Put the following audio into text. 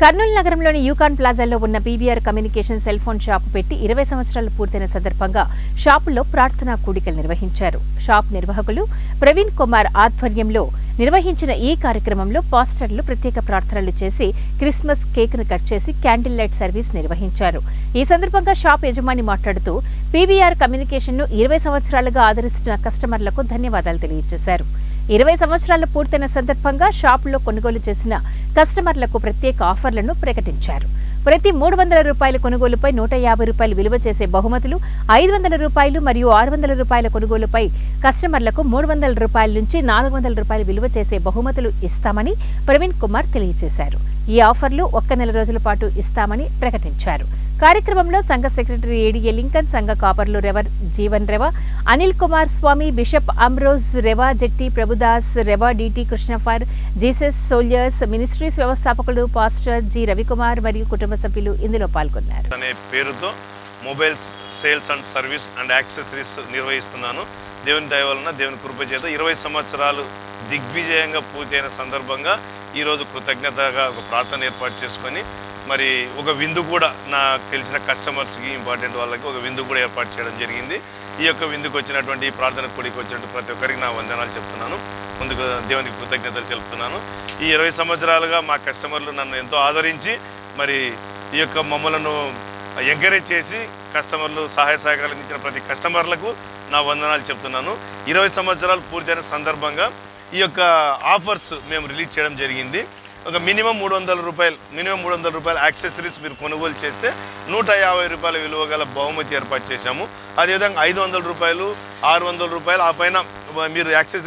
కర్నూలు నగరంలోని యూకాన్ ప్లాజాలో ఉన్న PVR communication cell phone shop పెట్టి 20 సంవత్సరాలు పూర్తయిన సందర్భంగా షాపులో ప్రార్థనా కూడికలు నిర్వహించారు. షాప్ నిర్వాహకులు ప్రవీణ్ కుమార్ ఆధ్వర్యంలో నిర్వహించిన ఈ కార్యక్రమంలో పాస్టర్లు ప్రత్యేక ప్రార్థనలు చేసి క్రిస్మస్ కేక్ను కట్ చేసి క్యాండిల్ లైట్ సర్వీస్ నిర్వహించారు. ఈ సందర్భంగా షాప్ యజమాని మాట్లాడుతూ పీవీఆర్ కమ్యూనికేషన్ను 20 సంవత్సరాలుగా ఆదరిస్తున్న కస్టమర్లకు ధన్యవాదాలు తెలియజేశారు. 20 సంవత్సరాలు పూర్తయిన సందర్భంగా షాపులో కొనుగోలు చేసిన కస్టమర్లకు ప్రత్యేక ఆఫర్లను ప్రకటించారు. ప్రతి 300 రూపాయల కొనుగోలుపై 150 రూపాయలు విలువ చేసే బహుమతులు, 500 రూపాయలు మరియు 600 రూపాయల కొనుగోలుపై కస్టమర్లకు 300 రూపాయల నుంచి 400 రూపాయలు విలువ చేసే బహుమతులు ఇస్తామని ప్రవీణ్ కుమార్ తెలియజేశారు. ఈ ఆఫర్లు 1 నెల రోజుల పాటు ఇస్తామని ప్రకటించారు. కార్యక్రమంలో సంఘ సెక్రటరీ ఏడీఏ లింకన్, సంఘ కాపర్లు rev Jeevan rev, Anil Kumar Swamy, bishop Ambrose rev, Jetti Prabhudas rev, DT Christopher, Jesus soldiers ministries వ్యవస్థాపకులు పాస్టర్ జి రవికుమార్ మరియు కుటుంబ సభ్యులు ఇందులో పాల్గొన్నారు. అనే పేరుతో mobiles sales and service and accessories నిర్వహిస్తున్నాను. దేవుని దయ వలన, దేవుని కృప చేత 20 సంవత్సరాలు దిగ్విజయంగా పూర్తయిన సందర్భంగా ఈరోజు కృతజ్ఞతగా ఒక ప్రార్థన ఏర్పాటు చేసుకొని మరి ఒక విందు కూడా నాకు తెలిసిన కస్టమర్స్కి, ఇంపార్టెంట్ వాళ్ళకి ఒక విందు కూడా ఏర్పాటు చేయడం జరిగింది. ఈ యొక్క విందుకు వచ్చినటువంటి, ఈ ప్రార్థన కూడికి వచ్చినటువంటి ప్రతి ఒక్కరికి నా వందనాలు చెప్తున్నాను. ముందుకు దేవునికి కృతజ్ఞతలు తెలుపుతున్నాను. ఈ 20 సంవత్సరాలుగా మా కస్టమర్లు నన్ను ఎంతో ఆదరించి మరి ఈ యొక్క మమ్మలను ఎంకరేజ్ చేసి కస్టమర్లు సహాయ సహకారాలు ఇచ్చిన ప్రతి కస్టమర్లకు నా వందనాలు చెప్తున్నాను. 20 సంవత్సరాలు పూర్తయిన సందర్భంగా ఈ యొక్క ఆఫర్స్ మేము రిలీజ్ చేయడం జరిగింది. ఒక మినిమం 300 రూపాయలు యాక్సెసరీస్ మీరు కొనుగోలు చేస్తే 150 రూపాయల విలువ గల బహుమతి ఏర్పాటు చేశాము. అదేవిధంగా 500 రూపాయలు, 600 రూపాయలు, ఆ పైన మీరు యాక్సెసరీ